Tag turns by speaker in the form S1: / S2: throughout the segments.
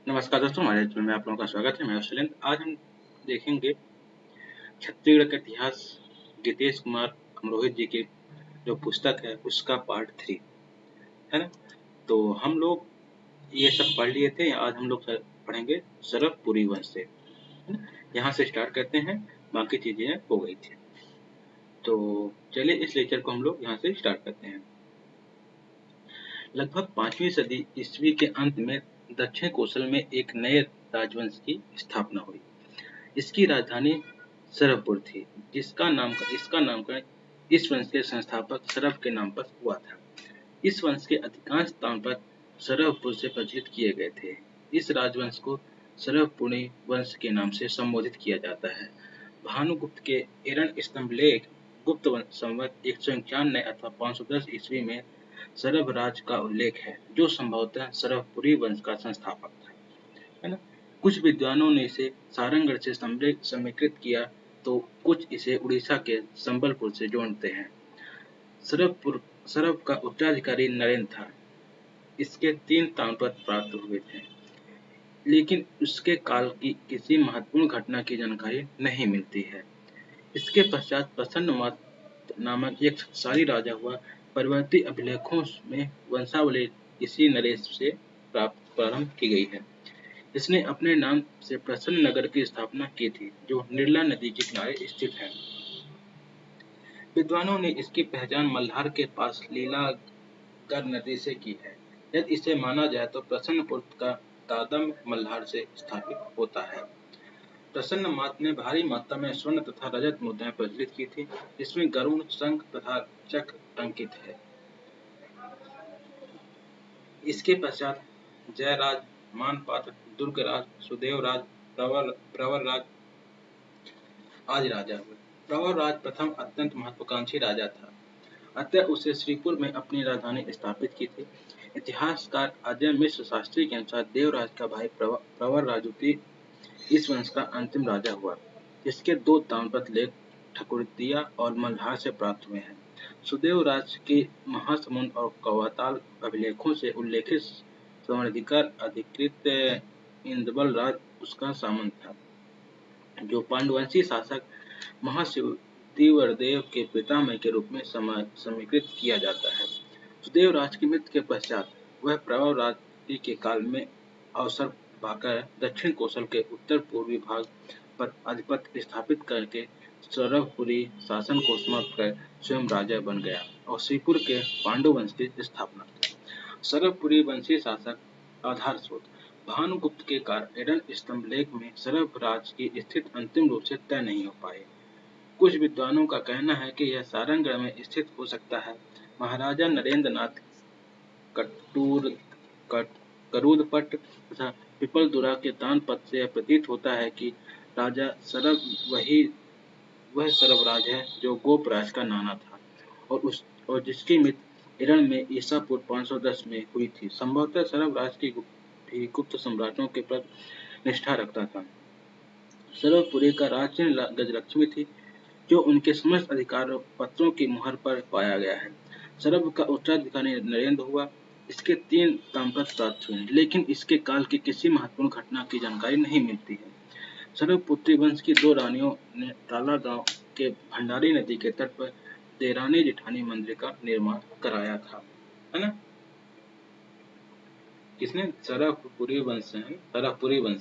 S1: नमस्कार दोस्तों, हमारे चैनल में आप लोगों का स्वागत है। मैं शैलेंद्र। आज हम देखेंगे छत्तीसगढ़ का इतिहास, गीतेश कुमार अमरोहित जी की जो पुस्तक है उसका पार्ट 3 है ना। तो हम लोग ये सब पढ़ लिए थे। आज हम लोग पढ़ेंगे सरभपुरी वंश से, है ना। यहाँ से स्टार्ट करते हैं, बाकी चीजें हो गई थी। तो चलिए इस लेक्चर को हम लोग यहाँ से स्टार्ट करते हैं। लगभग 5वीं सदी ईस्वी के अंत में दक्षिण कोसल में एक नए राजवंश की स्थापना हुई। इसकी राजधानी सरभपुर थी, इसका नामकरण इस वंश के संस्थापक सरभ के नाम पर हुआ था। इस वंश के अधिकांश ताम्रपत्र सरभपुर से प्रचित किए गए थे। इस राजवंश को सरभपुरी वंश के नाम से संबोधित किया जाता है। भानुगुप्त के एरन स्तंभ लेख गुप्त संवत 191 अथवा 510 ईस्वी में सरभ राज का उल्लेख है, जो संभवतः सरभपुरी वंश का संस्थापक था, है ना। कुछ विद्वानों ने इसे सारंगढ़ से समेकित किया, तो कुछ इसे उड़ीसा के संबलपुर से जोड़ते हैं। सरभ का उत्तराधिकारी नरेंद्र था। इसके 3 ताम्रपत्र प्राप्त हुए थे, लेकिन उसके काल की किसी महत्वपूर्ण घटना की जानकारी नहीं मिलती है। इसके पश्चात प्रसन्नमत नामक एक शक्तिशाली राजा हुआ। परवर्ती अभिलेखों में वंशावली इसी नरेश से प्रारंभ की गई है। इसने अपने नाम से प्रसन्न नगर की स्थापना की थी, जो निर्ला नदी के किनारे स्थित है। विद्वानों ने इसकी पहचान मल्हार के पास लीलागर नदी से की है। यदि इसे माना जाए तो प्रसन्नपुर का तादम मल्हार से स्थापित होता है। प्रसन्न मात ने भारी मात्रा में स्वर्ण तथा रजत मुद्राएं प्रचलित की थी, जिसमें गरुड़, शंख तथा चक्र अंकित है। इसके पश्चात जयराज, मानपात्र, दुर्गराज, सुदेवराज, प्रवरराज आदि राजा हुए। प्रवरराज प्रथम अत्यंत महत्वाकांक्षी राजा था, अतः उसे श्रीपुर में अपनी राजधानी स्थापित की थी। इतिहासकार अजय मिश्र शास्त्री के अनुसार देवराज का भाई प्रवरराज इस वंश का अंतिम राजा हुआ। इसके 2 ताम्रपत्र लेख ठकुरिया और मल्हार से प्राप्त हुए हैं। सुदेवराज के महासमुंद और कवाताल अभिलेखों से उल्लेखित स्वर्णाधिकार अधिकृत इंदबल राज उसका सामंत था, जो पांडवंशी शासक महाशिवदेव के पितामह के रूप में समीकृत किया जाता है। सुदेवराज की मृत्यु के पश्चात वह प्रवरराज के काल में अवसर पाकर दक्षिण कोसल के उत्तर पूर्वी भाग पर आधिपत्य स्थापित करके सरभपुरी शासन को समाप्त कर स्वयं राजा बन गया और श्रीपुर के पांडु वंश की स्थापना की। सरभपुरी वंशी शासक आधार स्रोत भानुगुप्त के कारण स्तंभ लेख में सरभ राज की स्थिति अंतिम रूप से तय नहीं हो पाई। कुछ विद्वानों का कहना है कि यह सारंगढ़ में स्थित हो सकता है। महाराजा नरेंद्र नाथ करूदपट्ट तथा पिपलदुरा के तानपत्र से यह प्रतीत होता है कि राजा सरभ वह सरभराज है जो गोपराज का नाना था और जिसकी मृत्यु ईरान में ईसा पूर्व 510 में हुई थी। संभवतः सरभराज की भी गुप्त सम्राटों के प्रति निष्ठा रखता था। सरभपुरी का राजचिन्ह गजलक्ष्मी थी, जो उनके समस्त अधिकार पत्रों की मुहर पर पाया गया है। सरभ का उत्तराधिकारी नरेंद्र हुआ। इसके 3 ताम्रपत्र प्राप्त हुए, लेकिन इसके काल की किसी महत्वपूर्ण घटना की जानकारी नहीं मिलती है। सरभपुत्री वंश की 2 रानियों ने ताला गांव के भंडारी नदी के तट पर देरानी जेठानी मंदिर का निर्माण कराया था, है ना। किसने? सरभपुरी वंश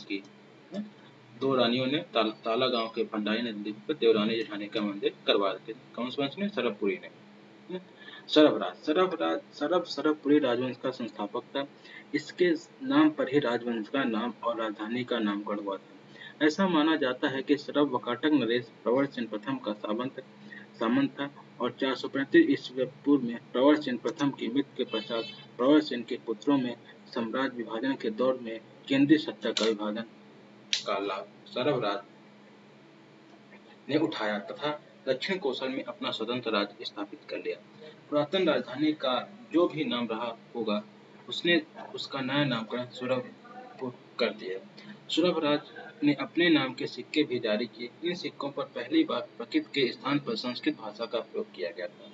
S1: की 2 रानियों ने ताला गांव के भंडारी नदी पर देवरानी जेठानी का मंदिर करवाया था। कौन से वंश ने? सरभपुरी ने। सरभपुरी राजवंश का संस्थापक था। इसके नाम पर ही राजवंश का नाम और राजधानी का नामकरण हुआ था। ऐसा माना जाता है कि सरभ वकाटक नरेश प्रवरसेन प्रथम का सामंत था और 435 ईस्वी पूर्व में प्रवरसेन प्रथम की मृत्यु के पश्चात प्रवरसेन के पुत्रों में साम्राज्य विभाजन के दौर में केंद्रीय सत्ता का विभाजन का लाभ सरभराज ने उठाया तथा दक्षिण कोसल में अपना स्वतंत्र राज्य स्थापित कर लिया। पुरातन राजधानी का जो भी नाम रहा होगा, उसने उसका नया नामकरण सुरभपुर कर दिया। सुरभराज ने अपने नाम के सिक्के भी जारी किए। इन सिक्कों पर पहली बार प्रकृत के स्थान पर संस्कृत भाषा का प्रयोग किया गया था।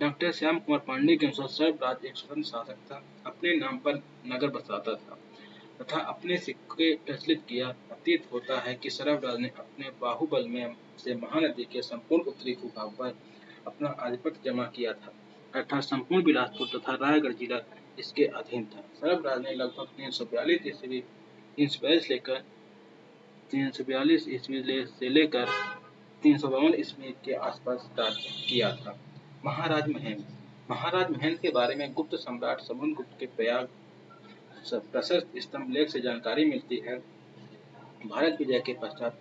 S1: डॉक्टर श्याम कुमार पांडे के अनुसार सरभराज एक स्वतंत्र शासक था, अपने नाम पर नगर बसाता था तथा अपने सिक्के प्रचलित किया। प्रतीत होता है कि सरफराज ने अपने बाहुबल में से महानदी के संपूर्ण उत्तरी भूभाग पर अपना आधिपत्य जमा किया था, अर्थात संपूर्ण बिलासपुर तथा रायगढ़ जिला इसके अधीन था। सरफराज ने लगभग 342 ईस्वी से लेकर 352 ईस्वी के आसपास राज किया था। महाराज महेंद्र महाराज महेंद्र के बारे में गुप्त सम्राट समुद्रगुप्त के प्रयाग प्रशस्त स्तंभ लेख से जानकारी मिलती है। भारत विजय के पश्चात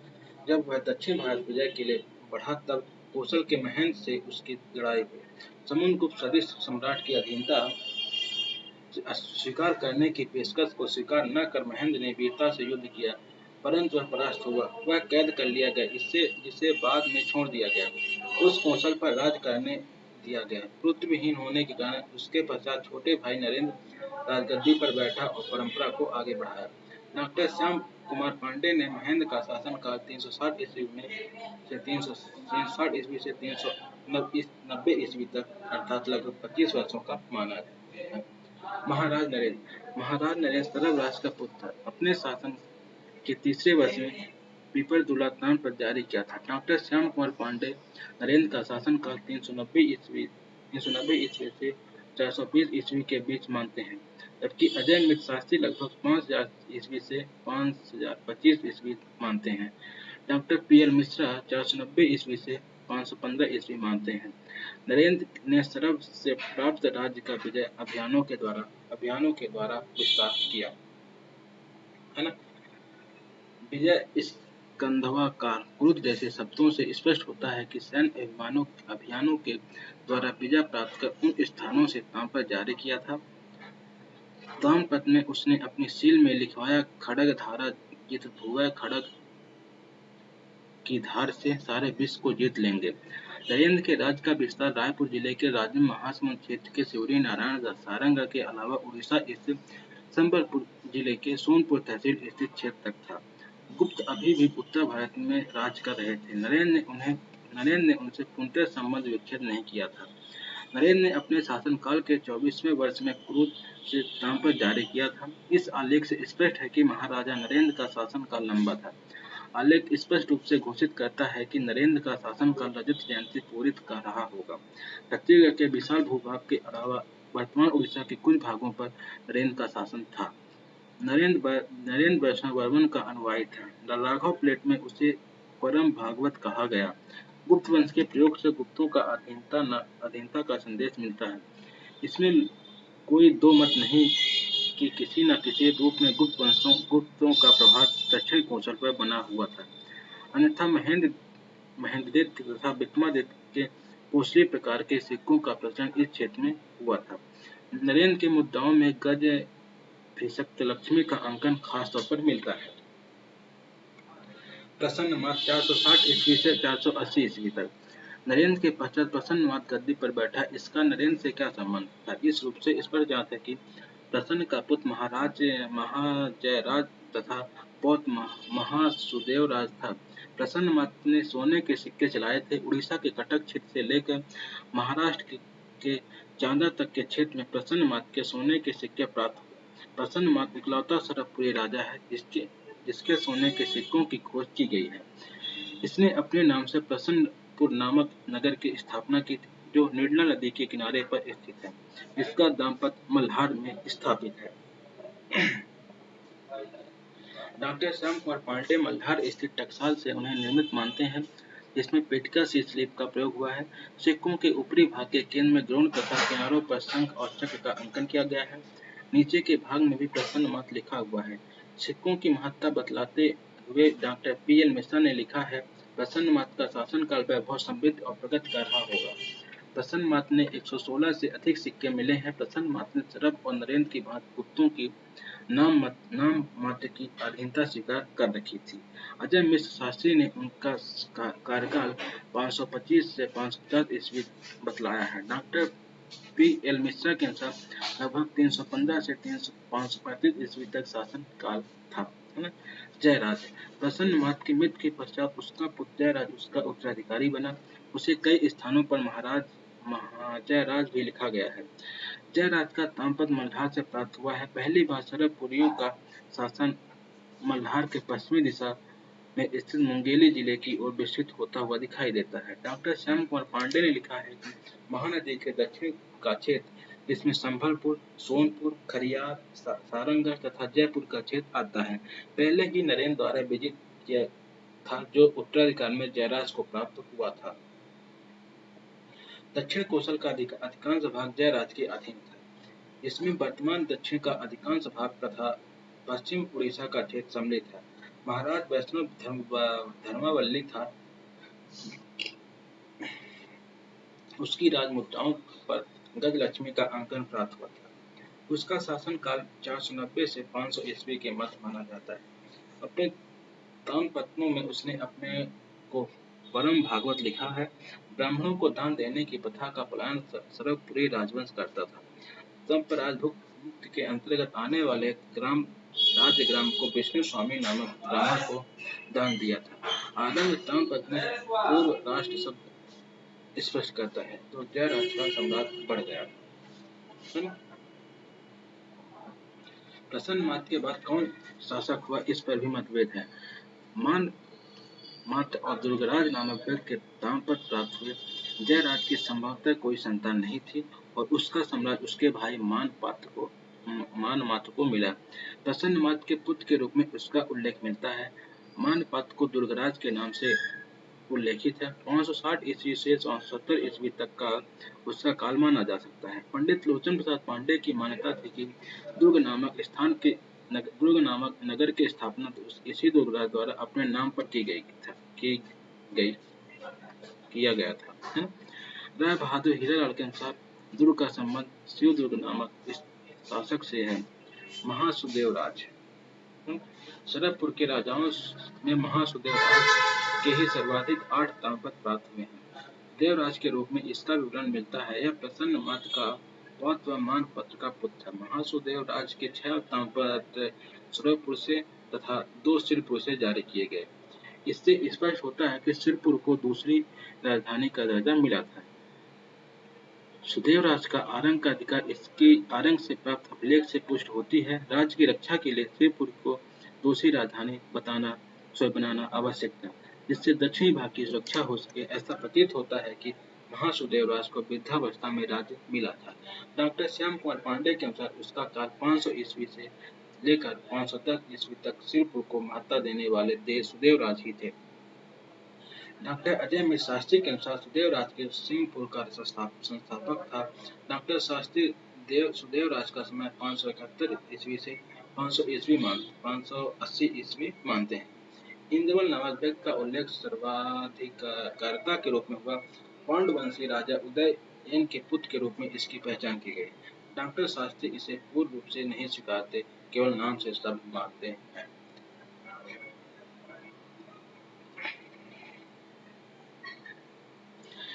S1: जब वह दक्षिण भारत विजय के लिए बढ़ा, तब कौशल के महेंद्र से उसकी लड़ाई हुई। समुद्रगुप्त सदृश सम्राट की अधीनता स्वीकार करने की पेशकश को स्वीकार न कर महेंद्र ने वीरता से युद्ध किया, परंतु वह परास्त हुआ। वह कैद कर लिया गया, जिसे बाद में छोड़ दिया गया। उस कौशल पर राज करने दिया गया। पुत्रविहीन होने के कारण उसके पश्चात छोटे भाई नरेंद्र राजगद्दी पर बैठा और परंपरा को आगे बढ़ाया। डॉक्टर श्याम कुमार पांडे ने महेंद्र का शासनकाल 360 ईस्वी से 390 ईस्वी तक, अर्थात लगभग 25 वर्षों का माना है। महाराज नरेंद्र सरफराज का पुत्र था। अपने शासन के तीसरे वर्ष में पीपरदुला तान पर जारी किया था। डॉक्टर श्याम कुमार पांडे नरेंद्र का शासनकाल 390 ईस्वी से 420 ईस्वी के बीच मानते हैं, जबकि अजय मित्र शास्त्री लगभग 5000 ईस्वी से 5025 ईस्वी मानते हैं। डॉक्टर पीएल मिश्रा 490 ईस्वी से 515 ईस्वी मानते हैं। नरेंद्र ने सरब से प्राप्त राज्य का विजय अभियानों के द्वारा विस्तार किया, है ना। विजय स्कंधवा कार क्रुद्ध जैसे शब्दों से स्पष्ट होता है कि सैन्य अभियानों के द्वारा विजय प्राप्त कर उन स्थानों से तांपर जारी किया था। तामपत्र में उसने अपनी सील में लिखवाया, खड़ग धारा जित धुआ खड़ग की धार से सारे विश्व को जीत लेंगे। नरेंद्र के राज्य का विस्तार रायपुर जिले के राजन महासमुंद क्षेत्र के सिवरी नारायणगढ़ सारंगगढ़ के अलावा उड़ीसा स्थित संबलपुर जिले के सोनपुर तहसील स्थित क्षेत्र तक था। गुप्त अभी भी उत्तर भारत में राज कर रहे थे। नरेंद्र ने उनसे पूर्णतः संबंध विच्छेद नहीं किया था। नरेंद्र ने अपने शासनकाल के 24वें वर्ष में क्रूर से तामपत्र जारी किया था। इस आलेख से स्पष्ट है कि महाराजा नरेंद्र का शासनकाल लंबा था। आलेख स्पष्ट रूप से घोषित करता है कि नरेंद्र का शासनकाल रजत जयंती पूरित कर रहा होगा। छत्तीसगढ़ के विशाल भूभाग के अलावा वर्तमान उड़ीसा के कुछ भागों पर नरेंद्र का शासन था। नरेंद्र वैष्णव वर्मन का अनुयायी था। राघव प्लेट में उसे परम भागवत कहा गया। गुप्त वंश के प्रयोग से गुप्तों का अधीनता का संदेश मिलता है। इसमें कोई दो मत नहीं कि किसी न किसी रूप में गुप्तों का प्रभाव दक्षिण कौशल पर बना हुआ था। अन्यथा महेंद्रदेव तथा विक्रमादित्य के कौशली प्रकार के सिक्कों का प्रचलन इस क्षेत्र में हुआ था। नरेंद्र के मुद्राओं में गज लक्ष्मी का अंकन खास तौर पर मिलता है। प्रसन्न मात 460 ईस्वी से 480 ईस्वी तक नरेंद्र के पश्चात प्रसन्न मात गद्दी पर बैठा। इसका नरेंद्र से क्या संबंध था? इस रूप से इस पर जाता है कि प्रसन्न का पुत्र महाजयराज तथा पौत्र महासुदेव राज था। प्रसन्न मात ने सोने के सिक्के चलाए थे। उड़ीसा के कटक क्षेत्र से लेकर महाराष्ट्र के चांदा तक के क्षेत्र में प्रसन्न मात के सोने के सिक्के प्राप्त हुए। प्रसन्न मात इकलौता सरबपुरी राजा है जिसके सोने के सिक्कों की खोज की गई है। इसने अपने नाम से प्रसन्नपुर नामक नगर की स्थापना की थी, जो निर्मला नदी के किनारे पर स्थित है। इसका दाम्पत्य मल्हार में स्थापित है। डॉक्टर श्याम कुमार पांडे मल्हार स्थित टकसाल से उन्हें निर्मित मानते हैं, जिसमें पेटिका सी स्लीप का प्रयोग हुआ है। सिक्कों के ऊपरी भाग के केंद्र में द्रोण तथा किनारों पर शंख और चक्र का अंकन किया गया है। नीचे के भाग में भी प्रसन्न मात लिखा हुआ है। सिक्कों की महत्ता बतलाते हुए डॉक्टर पीएल मिश्रा ने लिखा है, प्रसन्न मात का शासनकाल वैभव समृद्ध और प्रगति कर रहा होगा। प्रसन्न मात ने 116 से अधिक सिक्के मिले हैं। प्रसन्न मात ने सरब और नरेंद्र की भांति गुप्तों की नाम मात्र की अधीनता स्वीकार कर रखी थी। अजय मिश्र शास्त्री ने उनका कार्यकाल 525 से 550 ईस्वी बतलाया है। डॉक्टर पी एल मिश्रा के अनुसार लगभग 315 से 535 ईस्वी तक शासन काल था, है ना। जयराज प्रसन्न मात की मृत्यु के पश्चात उसका पुत्र जयराज उसका उत्तराधिकारी बना। उसे कई स्थानों पर महाजयराज भी लिखा गया है। जयराज का नामपद मल्हार से प्राप्त हुआ है। पहली बार सरभपुरियों का शासन मल्हार के पश्चिमी दिशा में स्थित मुंगेली जिले की ओर विस्तृत होता हुआ दिखाई देता है। डॉक्टर श्याम कुमार पांडे ने लिखा है कि महानदी के दक्षिण का क्षेत्र, जिसमें संभलपुर, सोनपुर, खरियार, सारंगगढ़ तथा जयपुर का क्षेत्र आता है, पहले ही नरेंद्र द्वारा विजित किया था, जो उत्तराधिकार में जयराज को प्राप्त हुआ था। दक्षिण कोसल का अधिकांश भाग जयराज के अधीन था। इसमें वर्तमान दक्षिण का अधिकांश भाग तथा पश्चिम उड़ीसा का क्षेत्र सम्मिलित है। महाराज वैष्णव धर्मावल्ली था। उसकी राजमुद्राओं पर गजलक्ष्मी का अंकन प्राप्त हुआ था। उसका शासन काल 490 से 500 ईस्वी के मध्य माना जाता है। अपने दानपत्रों में उसने अपने को परम भागवत लिखा है। ब्राह्मणों को दान देने की प्रथा का पालन सरभपुरी राजवंश करता था। संपराजभुक्त के अंतर्गत आने वाले राज्य ग्राम को विष्णु स्वामी नामक ब्राह्मण को दान दिया था। आदम ताम्रपत्र में पूर्व राष्ट्र शब्द स्पष्ट करता है, तो जयराज का सम्राट बढ़ गया। प्रसन्न मात के बाद कौन शासक हुआ, इस पर भी मतभेद है। मान मात्र और दुर्गराज नामक व्यक्ति के दाम्पत्य प्राप्त हुए। जयराज की संभवतः कोई संतान नहीं थी और उसका साम्राज्य उसके भाई मान मात्र को मिला। प्रसन्न मात्र के पुत्र के रूप में उसका उल्लेख मिलता है। मान पात्र को दुर्गराज के नाम से उल्लेखित है। 560 ईस्वी से 570 ईस्वी तक का उसका काल माना जा सकता है। पंडित लोचन प्रसाद पांडे की मान्यता थी कि दुर्ग नामक नगर की स्थापना तो इसी दुर्गराज द्वारा अपने नाम पर किया गया था। राय बहादुर हीरालाल के अनुसार दुर्ग का संबंध शिव दुर्ग नामक इस शासक से है। महासुदेव राज सरभपुर के राजाओं में महासुदेव राज के ही सर्वाधिक 8 दाम्पत्य प्राप्त हुए हैं। देवराज के रूप में इसका विवरण मिलता है। यह प्रसन्न मात्र का पौत्र व मानपत्र का पुत्र है। महासुदेव राज के 6 दाम्पत्य सरभपुर से तथा 2 सिरपुर से जारी किए गए। इससे स्पष्ट होता है कि सिरपुर को दूसरी राजधानी का दर्जा मिला था। सुदेवराज का आरंग का अधिकार इसकी आरंग से प्राप्त अभिलेख से पुष्ट होती है। राज्य की रक्षा के लिए सिरपुर को दूसरी राजधानी बनाना आवश्यक था, जिससे दक्षिणी भाग की सुरक्षा हो सके। ऐसा प्रतीत होता है कि महासुदेवराज को वृद्धावस्था में राज्य मिला था। डॉक्टर श्याम कुमार पांडे के अनुसार उसका काल 500 ईस्वी से लेकर 510 ईस्वी तक सिरपुर को महत्ता देने वाले सुदेवराज ही थे। डॉक्टर अजय मिश्र शास्त्री के अनुसार सुदेवराज के सिंहपुर का संस्थापक था। डॉक्टर शास्त्री सुदेवराज का समय 571 ईस्वी से 580 ईस्वी मानते हैं। इंद्रवल नामक व्यक्ति का उल्लेख सर्वाधिकारता के रूप में हुआ। पांडुवंशी राजा उदयन के पुत्र के रूप में इसकी पहचान की गई। डॉक्टर शास्त्री इसे पूर्ण रूप से नहीं स्वीकारते, केवल नाम से शब्द मानते हैं।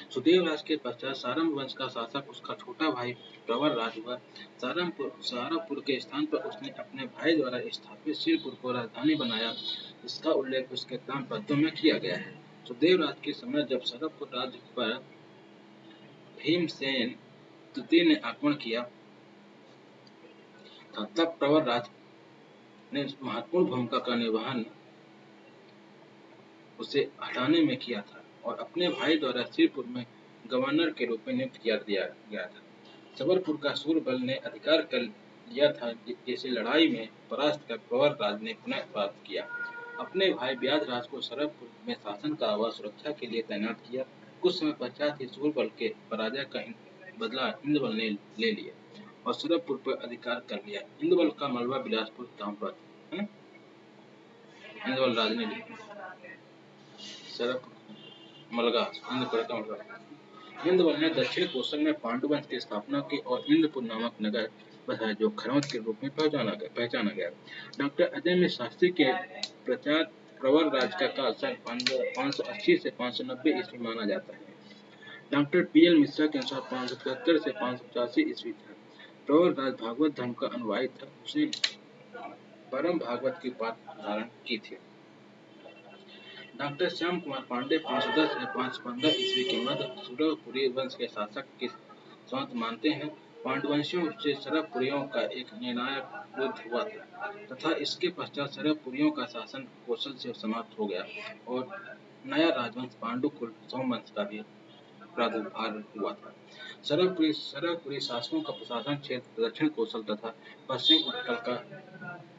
S1: सुदेवराज के पश्चात सारंग वंश का शासक उसका छोटा भाई प्रवर राज हुआ। सहारनपुर के स्थान पर उसने अपने भाई द्वारा स्थापित सिरपुर को राजधानी बनाया। इसका उल्लेख उसके ताम्रपत्रों में किया गया है। सुदेवराज के समय जब सरभपुर राज्य पर भीमसेन तृतीय ने आक्रमण किया था, तब प्रवर राज ने महत्वपूर्ण भूमिका का निर्वहन उसे हटाने में किया था और अपने भाई द्वारा सिरपुर में गवर्नर के रूप में नियुक्त किया गया था। सबलपुर का सूरबल ने अधिकार कर लिया था, जिसे लड़ाई में परास्त कर प्रवर राज ने पुनः प्राप्त किया। अपने भाई व्याधराज को सरभपुर में शासन का व सुरक्षा के लिए तैनात किया। कुछ समय पश्चात ही सूरबल के पराजय का बदला इंद्रबल ने ले लिया और सरभपुर पर अधिकार कर लिया। इंद्रबल का मलबा बिलासपुर ताम्रपत्र है। इंद्रबल राज ने इंद्रबल ने दक्षिण कोसल में पांडुवंश की स्थापना की और इंद्रपुर नामक नगर बसाया, जो खरौत के रूप में पहचाना गया। डॉक्टर अजय मिश्र शास्त्री के प्रचार प्रवर राज का काल सन 580 से 590 ईस्वी माना जाता है। डॉक्टर पीएल मिश्रा के अनुसार 575 से 585 ईस्वी था। प्रवर राज भागवत धर्म का अनुयायी था। उसने परम भागवत की उपाधि धारण की थी। डॉक्टर श्याम कुमार पांडे 510 से 515 ईस्वी के मध्य सुरभपुरी वंश के शासक के साथ मानते हैं। पांडवंशियों से सरभपुरियों का एक निर्णायक युद्ध हुआ था तथा इसके पश्चात सरभपुरियों का शासन कौशल से समाप्त हो गया और नया राजवंश पांडुकुल सोमवंश का भी प्रादुर्भाव हुआ था। सरभपुरी शासकों का प्रशासन क्षेत्र दक्षिण कौशल तथा पश्चिम उत्कल का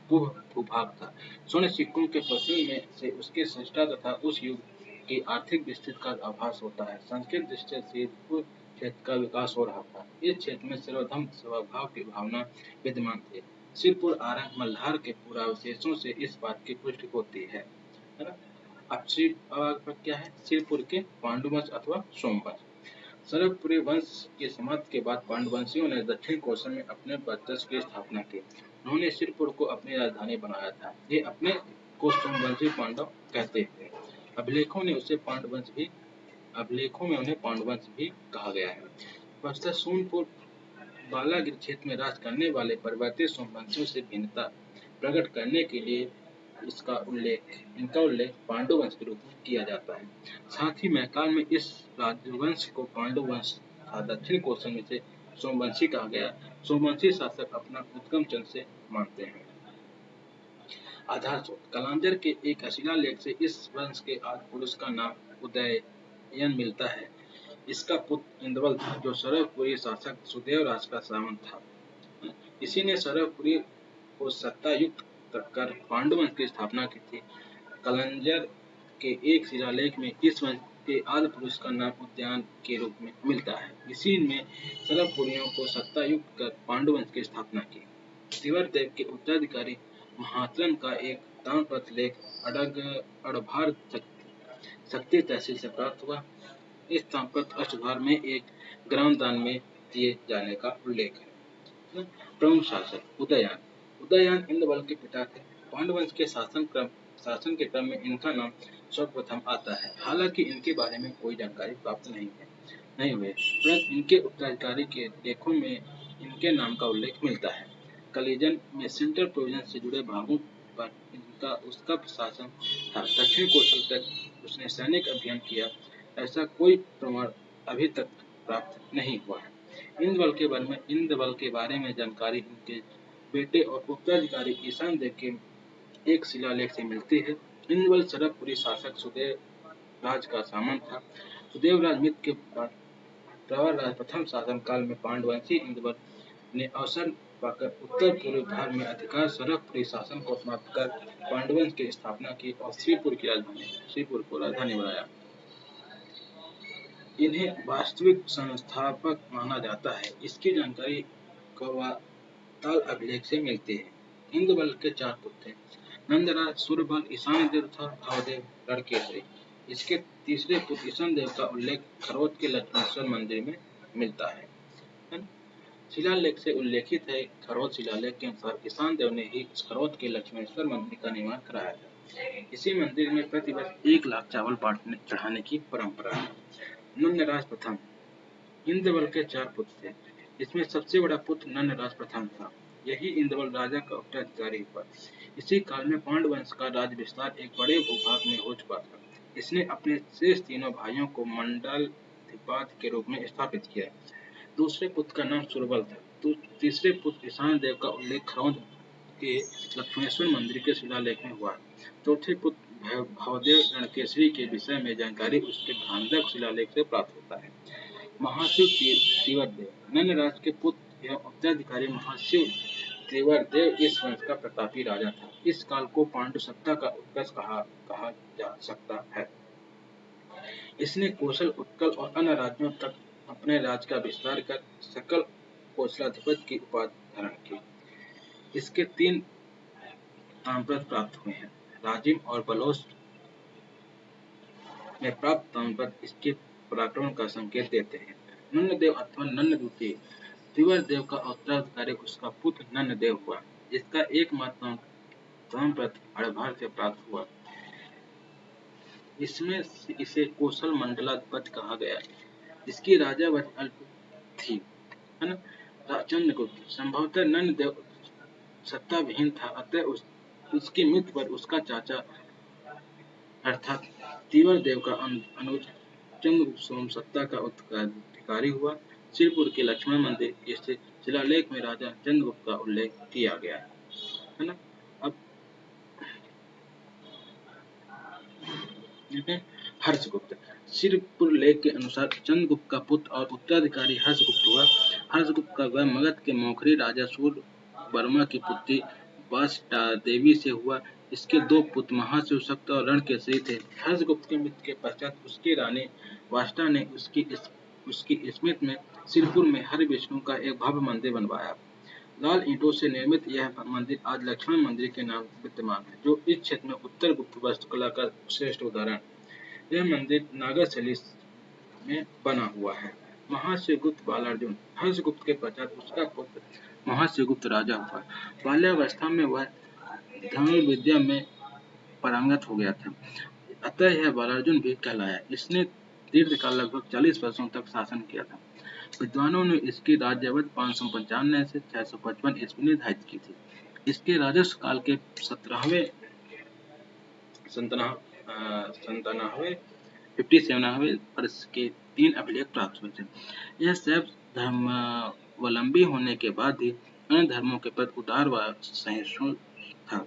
S1: पूर्व भूभाग था। स्वर्ण सिक्कों के प्रचलन में से उसके श्रेष्ठता तथा उस युग की आर्थिक विस्तृत का आभास होता है। सांस्कृतिक दृष्टि से सिरपुर क्षेत्र का विकास हो रहा था। इस क्षेत्र में सर्वधर्म स्वभाव की भावना विद्यमान थी। सिरपुर आरंभ मल्हार के पुरावशेषों से इस बात की पुष्टि होती है ना? अब क्या है, सिरपुर के पांडुवंश अथवा सोमवंश। सरभपुरी वंश के समाप्ति के बाद पांडवंशियों ने दक्षिण कौशल में अपने वर्चस्व की स्थापना की। उन्होंने सिरपुर को अपनी राजधानी बनाया था। ये अपने को सोमवंशी पांडव कहते थे। अभिलेखों ने उसे पांडवंश भी अभिलेखों में उन्हें पांडवंश भी कहा गया है। वस्तुतः सोनपुर बालागिर क्षेत्र में राज करने वाले पर्वतीय सोमवंशियों से भिन्नता प्रकट करने के लिए इनका उल्लेख पांडुवंश के रूप में किया जाता है। साथ ही मैकाल में इस राजवंश को पांडुवंश तथा दक्षिण कौशल में से सोमवंशी कहा गया। सोमवंशी शासक अपना उद्गम चंद्र से मानते हैं। आधार स्रोत कलांजर के एक शिलालेख से इस वंश के आदि पुरुष का नाम उदयन मिलता है। इसका पुत्र इंद्रवल था जो सरभपुरी शासक सुदेव राज का सामंत था। इसी ने सरभपुरी को सत्तायुक्त कर पांडुवंश की स्थापना की थी। कलंजर के एक शिलालेख में इस वंश के आदि पुरुष का नाम उद्यान के रूप में मिलता है। इसी में सरभपुरियों को सत्तायुक्त कर पांडुवंश की स्थापना की। तिवर देव के उत्तराधिकारी महातरन का एक ताम्रपत्र लेख अड़भार शक्ति तहसील से प्राप्त हुआ। इस ताम्रपत्र अष्टभार में एक ग्राम दान में दिए जाने का उल्लेख है। प्रमुख शासक उदयन इंद्रवल के पिता थे। पांडवंश के शासन के क्रम में इनका नाम सर्वप्रथम आता है। हालांकि इनके बारे में कोई जानकारी प्राप्त नहीं हुए, परंतु इनके उत्तराधिकारी के लेखों में इनके नाम का उल्लेख मिलता है। कलिजन में सेंट्रल प्रोविंस से जुड़े भागों पर उसका शासन था। दक्षिण कौशल तक उसने सैनिक अभियान किया। ऐसा कोई प्रमाण अभी तक प्राप्त नहीं हुआ है। इंद्रवल के बारे में जानकारी इनके बेटे और उत्तराधिकारी ईशान देव के एक शिलालेख से मिलती है। इंद्रवल सरभपुरी शासक सुदेव राज का सामंत था। सुदेव राज मित्र के बाद प्रवर राज प्रथम शासन काल में पांडवंशी इंद्रवल ने अवसर पाकर उत्तर पूर्वी भाग में अधिकार सरभपुरी शासन को समाप्त कर पांडवंश की स्थापना की और श्रीपुर को राजधानी बनाया। इन्हें वास्तविक संस्थापक माना जाता है। इसकी जानकारी कौवाताल अभिलेख से मिलती है। इंद्रवल के 4 पुत्र थे, नंदराज, सूर्यबल, ईशानदेव तथा भावदेव लड़केसरी। इसके तीसरे पुत्र ईशानदेव का उल्लेख खरोद के लक्ष्मेश्वर मंदिर में मिलता है। शिलालेख से उल्लेखित है। खरोद शिलालेख के अनुसार ईशानदेव ने ही खरोद के लक्ष्मेश्वर मंदिर का निर्माण कराया था। इसी मंदिर में प्रतिवर्ष 1 लाख चावल चढ़ाने की परंपरा है। नंदराज प्रथम इंद्रवल के 4 पुत्र थे। इसमें सबसे बड़ा पुत्र नंदराज प्रथम था। यही इंद्रवल राजा का उत्तराधिकारी हुआ। इसी काल में पांडवंश का राज्य विस्तार एक बड़े भूभाग में हो चुका था। इसने अपने शेष तीनों भाइयों को मंडलाधिपति के रूप में स्थापित किया। दूसरे पुत्र का नाम सूर्यबल था। तीसरे पुत्र ईशान देव का उल्लेख खरौंद के लक्ष्मेश्वर मंदिर के शिलालेख में हुआ। चौथे पुत्र भावदेव रणकेसरी के विषय में जानकारी उसके भांडक शिलालेख से प्राप्त होता है। महाशिव त्रिवरदेव नंदराज के पुत्र एवं उत्तराधिकारी महाशिव त्रिवरदेव इस वंश का प्रतापी राजा था। इस काल को पांडु सत्ता का उत्कर्ष कहा जा सकता है। इसने कौशल, उत्कल और अन्य राज्यों तक अपने राज्य का विस्तार कर सकल कौशलाधिपति की उपाधि धारण की। इसके 3 ताम्रपत्र प्राप्त हुए हैं। राजिम और बलोच में प्राप्त ताम्रपत्र इसके पराक्रम का संकेत देते हैं। नंददेव अथवा नंद द्वितीय त्रिवरदेव का उत्तराधिकारी उसका पुत्र नंददेव हुआ। इसका एकमात्र ताम्रपत्र अड़भार से प्राप्त हुआ। इसमें इसे कौशल मंडलाधिपति कहा गया। इसकी राजावधि अल्प थी, है ना। चंद्रगुप्त संभवतः नंददेव सत्ता विहीन था, अतः उसकी मृत्यु पर उसका चाचा अर्थात तीवरदेव का अनुज चंद्रगुप्त सोम सत्ता का उत्तराधिकारी हुआ। श्रीपुर के लक्ष्मण मंदिर स्थित शिलालेख में राजा चंद्रगुप्त का उल्लेख किया गया है ना। अब देखते हैं हर्षगुप्त। सिरपुर लेख के अनुसार चंद्रगुप्त का पुत्र और उत्तराधिकारी हर्षगुप्त हुआ। हर्षगुप्त का विवाह मगध के मौखरी राजा सूर्य वर्मा की पुत्री वाष्टा देवी से हुआ। इसके दो पुत्र महाशिवशक्त और रणकेसरी थे। हर्षगुप्त की मृत्यु के पश्चात उसकी रानी वाष्टा ने उसकी स्मृति में सिरपुर में हरि विष्णु का एक भव्य मंदिर बनवाया। लाल ईंटों से निर्मित यह मंदिर आज लक्ष्मण मंदिर के नाम विद्यमान है, जो इस क्षेत्र में उत्तर गुप्त वास्तुकला का श्रेष्ठ उदाहरण। यह मंदिर नागर शैली में बना हुआ है। महाशिवगुप्त बालार्जुन। हर्षगुप्त के पश्चात उसका पुत्र महाशिवगुप्त राजा हुआ। बाल्यावस्था में वह धनुर्विद्या में पारंगत हो गया था, अतः यह बालार्जुन भी कहलाया। इसने दीर्घकाल लगभग 40 वर्षों तक शासन किया था। विद्वानों ने इसकी राज्यावधि 595 से 655 ईस्वी निर्धारित की थी। इसके राजस्व काल के 57वें वर्ष के 3 अभिलेख प्राप्त हुए थे। यह शैव धर्मावलंबी होने के बाद ही अन्य धर्मों के प्रति उदार व सहिष्णु था।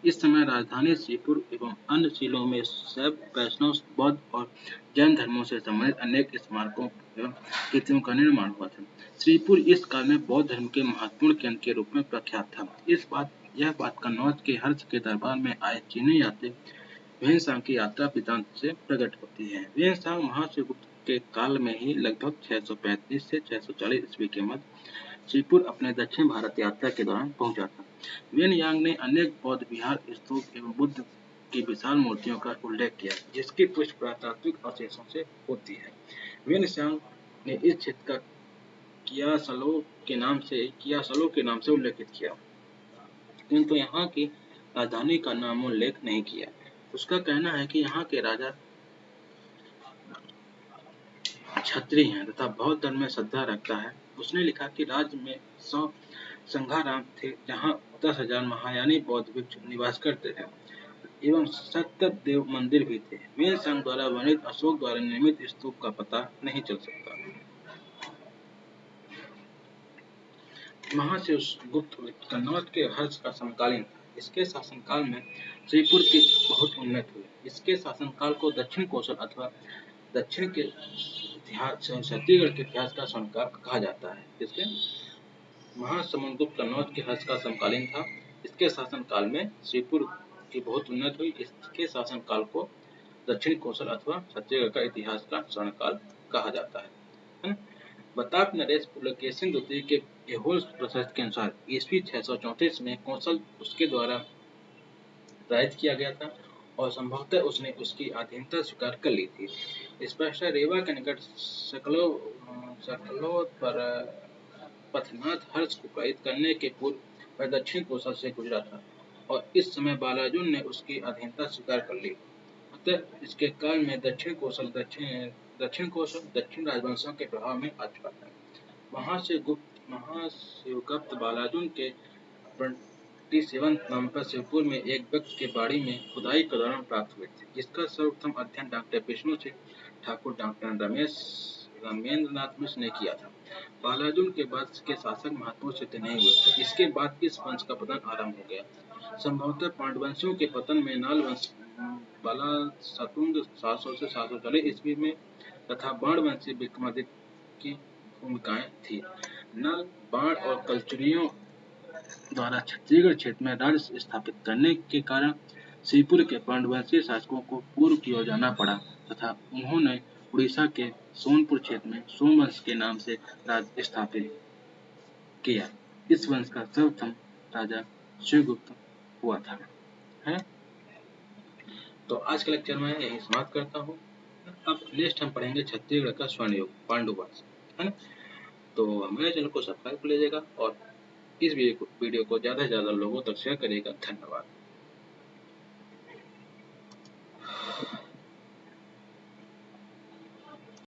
S1: इस समय राजधानी श्रीपुर एवं अन्य जिलों में शैव, वैष्णव, बौद्ध और जैन धर्मों से संबंधित अनेक स्मारकों एवं कृतियों का निर्माण हुआ था। श्रीपुर इस काल में बौद्ध धर्म के महत्वपूर्ण केंद्र के रूप में प्रख्यात था। यह बात कन्नौज के हर्ष के दरबार में आए चीनी यात्री वेनसांग की यात्रा वृत्तांत से प्रकट होती है। वेनसांग महाशिवगुप्त के काल में ही लगभग 635 से 640 ईस्वी के मध्य श्रीपुर अपने दक्षिण भारत यात्रा के दौरान पहुंचा था। वेनयांग ने अनेक बौद्ध विहार, स्तूप एवं बुद्ध की विशाल मूर्तियों का उल्लेख किया, जिसकी पुष्टि पुरातात्विक अवशेषों से होती है। वेनसांग ने इस क्षेत्र का कियासलो के नाम से उल्लेखित किया, किंतु यहाँ की राजधानी का नामोल्लेख नहीं किया। उसका कहना है कि यहाँ के राजा क्षत्रिय हैं तथा बौद्ध धर्म में श्रद्धा रखता है। उसने लिखा कि राज्य में 100 संघाराम थे, जहाँ 10,000 महायानी बौद्ध भिक्षु निवास करते थे एवं 70 देव मंदिर भी थे। वेनसांग द्वारा वर्णित अशोक द्वारा निर्मित स्तूप का पता नहीं चल सकता। महाशिवगुप्त कन्नौज के हर्ष का समकालीन था। इसके शासनकाल में श्रीपुर की बहुत उन्नति हुई। इसके शासनकाल को दक्षिण कौशल अथवा दक्षिण के छत्तीसगढ़ के इतिहास का स्वर्णकाल कहा जाता है। इसके महासमुद्रगुप्त कन्नौज के हर्ष का समकालीन था। इसके शासनकाल में श्रीपुर की बहुत उन्नति हुई। इसके शासनकाल को दक्षिण कौशल अथवा छत्तीसगढ़ का इतिहास का स्वर्णकाल कहा जाता है। बताप नरेश पुलकेशिन द्वितीय के ऐहोल प्रशस्ति के अनुसार ईस्वी 634 में कौशल उसके द्वारा राज किया गया था और संभवतः उसने उसकी अधीनता स्वीकार कर ली थी। स्पष्ट रेवा के निकट सकलो पर पथनाथ हर्ष को पराजित करने के पूर्व वह दक्षिण कौशल से गुजरा था और इस समय बालार्जुन ने उसकी अधीनता स्वीकार कर ली। अतः इसके काल में दक्षिण दक्षिण राजवंशों के प्रभाव में आ चुका था। महाशिवगुप्त बालार्जुन के 27 नवंबर शिवपुर में एक व्यक्ति के बाड़ी में खुदाई के दौरान प्राप्त हुए थे, जिसका सर्वप्रथम अध्ययन डॉक्टर विष्णु सिंह ठाकुर डॉक्टर रामेंद्रनाथ मिश्र ने किया था। बालार्जुन के बाद के शासक महत्वपूर्ण सिद्ध नहीं हुए थे। इसके बाद इस वंश का पतन आरंभ हो गया। संभवतः पांडवंशियों के पतन में नाल वंश बालासतुंग 700 से 740 ईस्वी में तथा बाणवंशी विक्रमादित्य की भूमिकाएं थी। नल, बाण और कलचुरियों द्वारा छत्तीसगढ़ क्षेत्र में राज्य स्थापित करने के कारण श्रीपुर के पांडवंशीय शासकों को पूर्व की ओर जाना पड़ा तथा उन्होंने उड़ीसा के सोनपुर क्षेत्र में सोमवंश के नाम से राज्य स्थापित किया। इस वंश का सर्वप्रथम राजा शिवगुप्त हुआ था। है? तो आज के लेक्चर में यही समाप्त करता हूँ। अब नेक्स्ट हम पढ़ेंगे छत्तीसगढ़ का स्वर्ण युग पांडु वंश, है ना। तो हमारे चैनल को सब्सक्राइब कर लीजिएगा और इस वीडियो को ज़्यादा से ज़्यादा लोगों तक शेयर करिएगा। धन्यवाद।